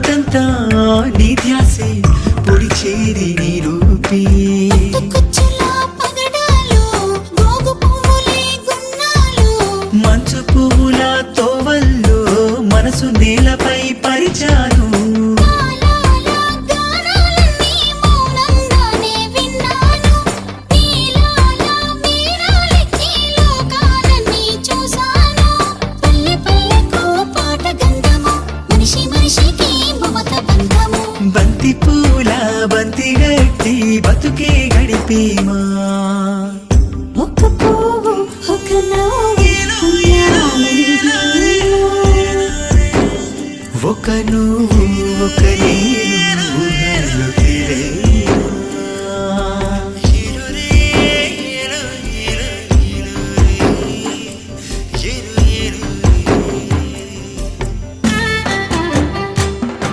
రాత్రంతా నీ ధ్యాసే పొడి చేరి నీ రూపే మంచు పువ్వుల తోవల్లో మనసు నేలపై పరిచాను. బంతి పూల బంతి గట్టి బతుకే గడిపేమా. ఒక పువ్వు ఒక ఒక నువ్వు ఒక నేను